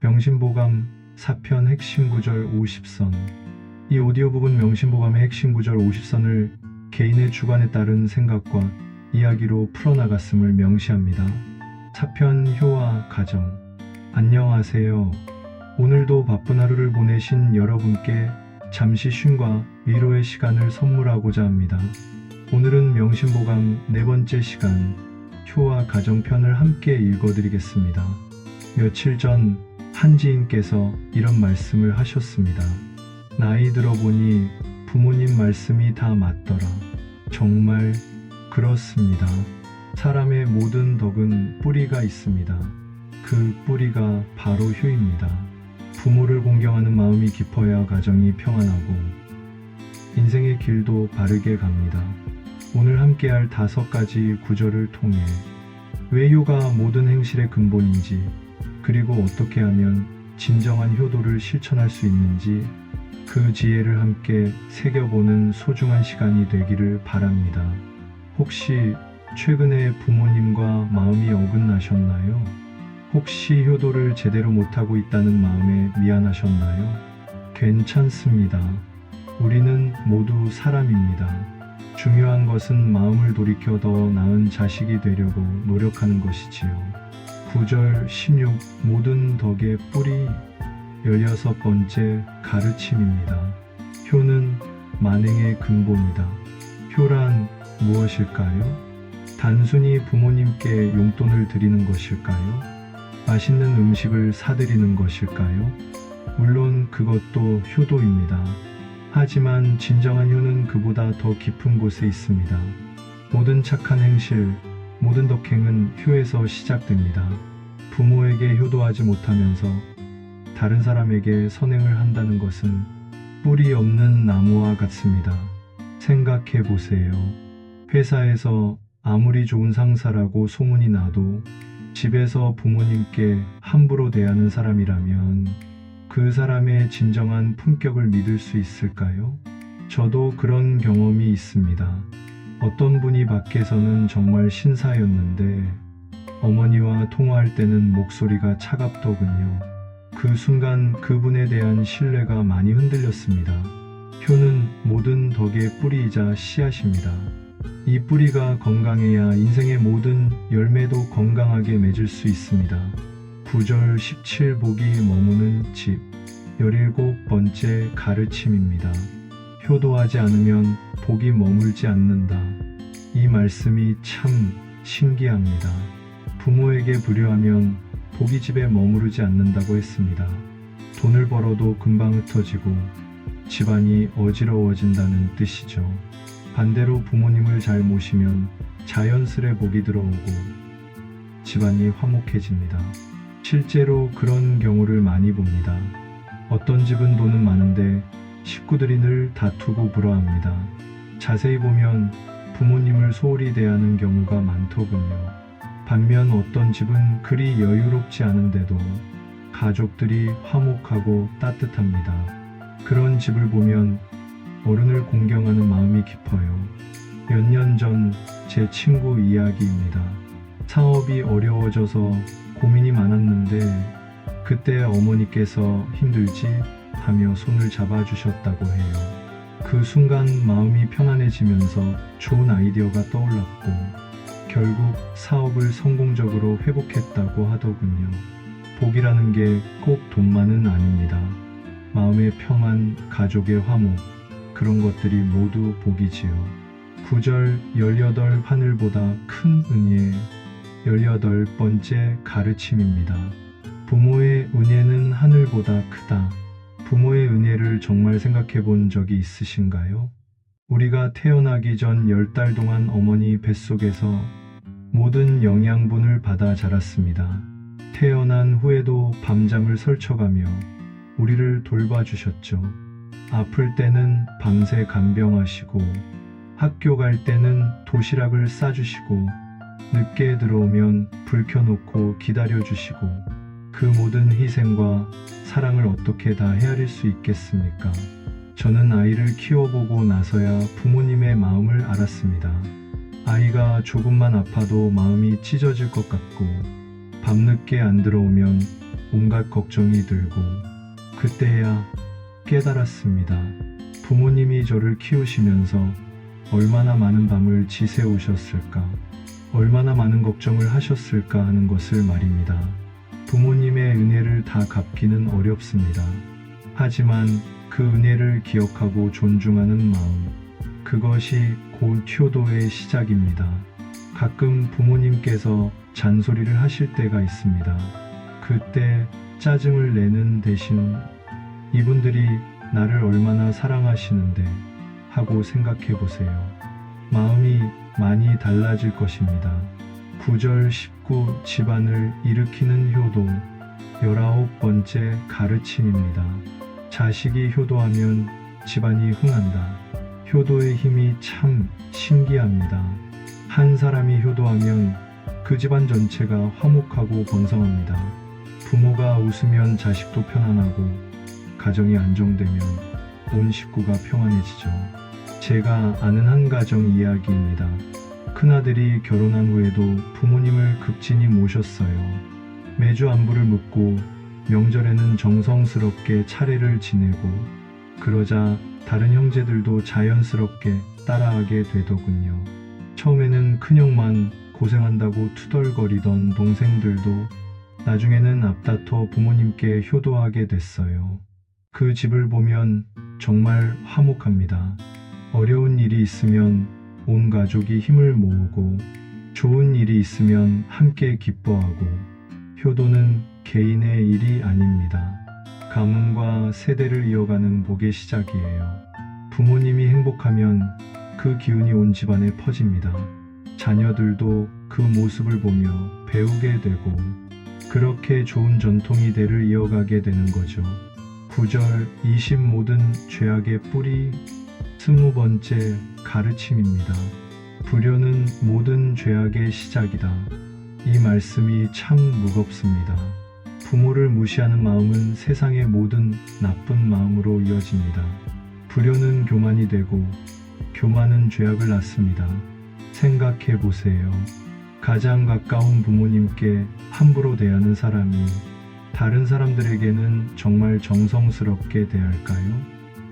명심보감 4편 핵심 구절 50선. 이 오디오북은 명심보감의 핵심 구절 50선을 개인의 주관에 따른 생각과 이야기로 풀어나갔음을 명시합니다. 4편 효와 가정. 안녕하세요. 오늘도 바쁜 하루를 보내신 여러분께 잠시 쉼과 위로의 시간을 선물하고자 합니다. 오늘은 명심보감 네 번째 시간 효와 가정 편을 함께 읽어드리겠습니다. 며칠 전 한지인께서 이런 말씀을 하셨습니다. 나이 들어보니 부모님 말씀이 다 맞더라. 정말 그렇습니다. 사람의 모든 덕은 뿌리가 있습니다. 그 뿌리가 바로 효입니다. 부모를 공경하는 마음이 깊어야 가정이 평안하고 인생의 길도 바르게 갑니다. 오늘 함께할 5가지 구절을 통해 왜 효가 모든 행실의 근본인지, 그리고 어떻게 하면 진정한 효도를 실천할 수 있는지 그 지혜를 함께 새겨보는 소중한 시간이 되기를 바랍니다. 혹시 최근에 부모님과 마음이 어긋나셨나요? 혹시 효도를 제대로 못하고 있다는 마음에 미안하셨나요? 괜찮습니다. 우리는 모두 사람입니다. 중요한 것은 마음을 돌이켜 더 나은 자식이 되려고 노력하는 것이지요. 9절 16 모든 덕의 뿌리 16번째 가르침입니다. 효는 만행의 근본이다. 효란 무엇일까요? 단순히 부모님께 용돈을 드리는 것일까요? 맛있는 음식을 사드리는 것일까요? 물론 그것도 효도입니다. 하지만 진정한 효는 그보다 더 깊은 곳에 있습니다. 모든 착한 행실, 모든 덕행은 효에서 시작됩니다. 부모에게 효도하지 못하면서 다른 사람에게 선행을 한다는 것은 뿌리 없는 나무와 같습니다. 생각해 보세요. 회사에서 아무리 좋은 상사라고 소문이 나도 집에서 부모님께 함부로 대하는 사람이라면 그 사람의 진정한 품격을 믿을 수 있을까요? 저도 그런 경험이 있습니다. 어떤 분이 밖에서는 정말 신사였는데 어머니와 통화할 때는 목소리가 차갑더군요. 그 순간 그분에 대한 신뢰가 많이 흔들렸습니다. 효는 모든 덕의 뿌리이자 씨앗입니다. 이 뿌리가 건강해야 인생의 모든 열매도 건강하게 맺을 수 있습니다. 9절 17 복이 머무는 집 17번째 가르침입니다. 효도하지 않으면 복이 머물지 않는다. 이 말씀이 참 신기합니다. 부모에게 불효하면 복이 집에 머무르지 않는다고 했습니다. 돈을 벌어도 금방 흩어지고 집안이 어지러워진다는 뜻이죠. 반대로 부모님을 잘 모시면 자연스레 복이 들어오고 집안이 화목해집니다. 실제로 그런 경우를 많이 봅니다. 어떤 집은 돈은 많은데 식구들이 늘 다투고 불화합니다. 자세히 보면 부모님을 소홀히 대하는 경우가 많더군요. 반면 어떤 집은 그리 여유롭지 않은데도 가족들이 화목하고 따뜻합니다. 그런 집을 보면 어른을 공경하는 마음이 깊어요. 몇 년 전 제 친구 이야기입니다. 사업이 어려워져서 고민이 많았는데 그때 어머니께서 힘들지 하며 손을 잡아주셨다고 해요. 그 순간 마음이 편안해지면서 좋은 아이디어가 떠올랐고 결국 사업을 성공적으로 회복했다고 하더군요. 복이라는 게 꼭 돈만은 아닙니다. 마음의 평안, 가족의 화목, 그런 것들이 모두 복이지요. 9절 18 하늘보다 큰 은혜 18번째 가르침입니다. 부모의 은혜는 하늘보다 크다. 부모의 은혜를 정말 생각해 본 적이 있으신가요? 우리가 태어나기 전 10달 동안 어머니 뱃속에서 모든 영양분을 받아 자랐습니다. 태어난 후에도 밤잠을 설쳐가며 우리를 돌봐주셨죠. 아플 때는 밤새 간병하시고 학교 갈 때는 도시락을 싸주시고 늦게 들어오면 불 켜놓고 기다려주시고 그 모든 희생과 사랑을 어떻게 다 헤아릴 수 있겠습니까? 저는 아이를 키워보고 나서야 부모님의 마음을 알았습니다. 아이가 조금만 아파도 마음이 찢어질 것 같고 밤늦게 안 들어오면 온갖 걱정이 들고 그때야 깨달았습니다. 부모님이 저를 키우시면서 얼마나 많은 밤을 지새우셨을까, 얼마나 많은 걱정을 하셨을까 하는 것을 말입니다. 부모님의 은혜를 다 갚기는 어렵습니다. 하지만 그 은혜를 기억하고 존중하는 마음, 그것이 곧 효도의 시작입니다. 가끔 부모님께서 잔소리를 하실 때가 있습니다. 그때 짜증을 내는 대신 이분들이 나를 얼마나 사랑하시는데 하고 생각해 보세요. 마음이 많이 달라질 것입니다. 9절 19 집안을 일으키는 효도 19번째 가르침입니다. 자식이 효도하면 집안이 흥한다. 효도의 힘이 참 신기합니다. 한 사람이 효도하면 그 집안 전체가 화목하고 번성합니다. 부모가 웃으면 자식도 편안하고 가정이 안정되면 온 식구가 평안해지죠. 제가 아는 한 가정 이야기입니다. 큰아들이 결혼한 후에도 부모님을 극진히 모셨어요. 매주 안부를 묻고 명절에는 정성스럽게 차례를 지내고 그러자 다른 형제들도 자연스럽게 따라하게 되더군요. 처음에는 큰형만 고생한다고 투덜거리던 동생들도 나중에는 앞다퉈 부모님께 효도하게 됐어요. 그 집을 보면 정말 화목합니다. 어려운 일이 있으면 온 가족이 힘을 모으고 좋은 일이 있으면 함께 기뻐하고 효도는 개인의 일이 아닙니다. 가문과 세대를 이어가는 복의 시작이에요. 부모님이 행복하면 그 기운이 온 집안에 퍼집니다. 자녀들도 그 모습을 보며 배우게 되고 그렇게 좋은 전통이 대를 이어가게 되는 거죠. 9절 20 모든 죄악의 뿌리 20번째 가르침입니다. 불효는 모든 죄악의 시작이다. 이 말씀이 참 무겁습니다. 부모를 무시하는 마음은 세상의 모든 나쁜 마음으로 이어집니다. 불효는 교만이 되고 교만은 죄악을 낳습니다. 생각해 보세요. 가장 가까운 부모님께 함부로 대하는 사람이 다른 사람들에게는 정말 정성스럽게 대할까요?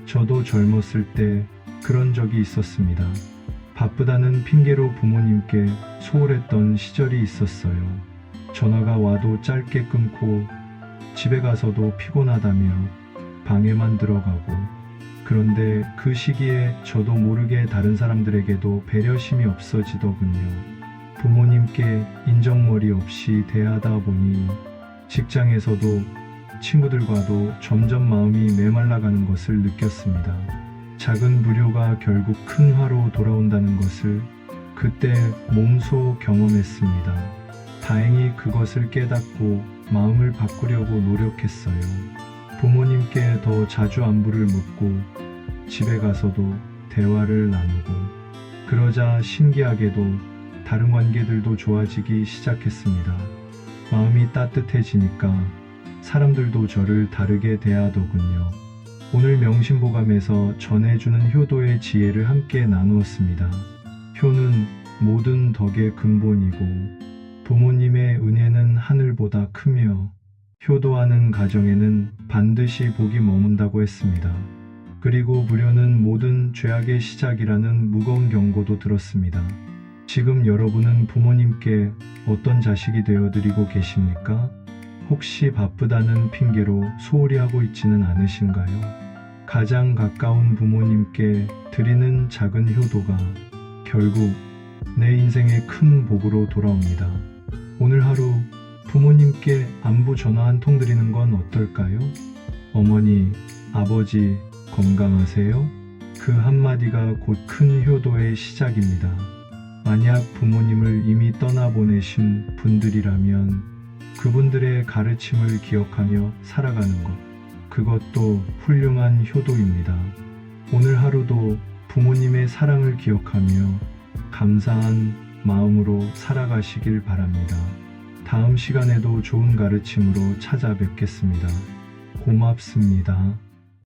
저도 젊었을 때 그런 적이 있었습니다. 바쁘다는 핑계로 부모님께 소홀했던 시절이 있었어요. 전화가 와도 짧게 끊고 집에 가서도 피곤하다며 방에만 들어가고 그런데 그 시기에 저도 모르게 다른 사람들에게도 배려심이 없어지더군요. 부모님께 인정머리 없이 대하다 보니 직장에서도 친구들과도 점점 마음이 메말라가는 것을 느꼈습니다. 작은 불효가 결국 큰 화로 돌아온다는 것을 그때 몸소 경험했습니다. 다행히 그것을 깨닫고 마음을 바꾸려고 노력했어요. 부모님께 더 자주 안부를 묻고 집에 가서도 대화를 나누고 그러자 신기하게도 다른 관계들도 좋아지기 시작했습니다. 마음이 따뜻해지니까 사람들도 저를 다르게 대하더군요. 오늘 명심보감에서 전해주는 효도의 지혜를 함께 나누었습니다. 효는 모든 덕의 근본이고 부모님의 은혜는 하늘보다 크며 효도하는 가정에는 반드시 복이 머문다고 했습니다. 그리고 불효는 모든 죄악의 시작이라는 무거운 경고도 들었습니다. 지금 여러분은 부모님께 어떤 자식이 되어드리고 계십니까? 혹시 바쁘다는 핑계로 소홀히 하고 있지는 않으신가요? 가장 가까운 부모님께 드리는 작은 효도가 결국 내 인생의 큰 복으로 돌아옵니다. 오늘 하루 부모님께 안부 전화 한 통 드리는 건 어떨까요? 어머니, 아버지 건강하세요? 그 한마디가 곧 큰 효도의 시작입니다. 만약 부모님을 이미 떠나보내신 분들이라면 그분들의 가르침을 기억하며 살아가는 것, 그것도 훌륭한 효도입니다. 오늘 하루도 부모님의 사랑을 기억하며 감사한 마음으로 살아가시길 바랍니다. 다음 시간에도 좋은 가르침으로 찾아뵙겠습니다. 고맙습니다.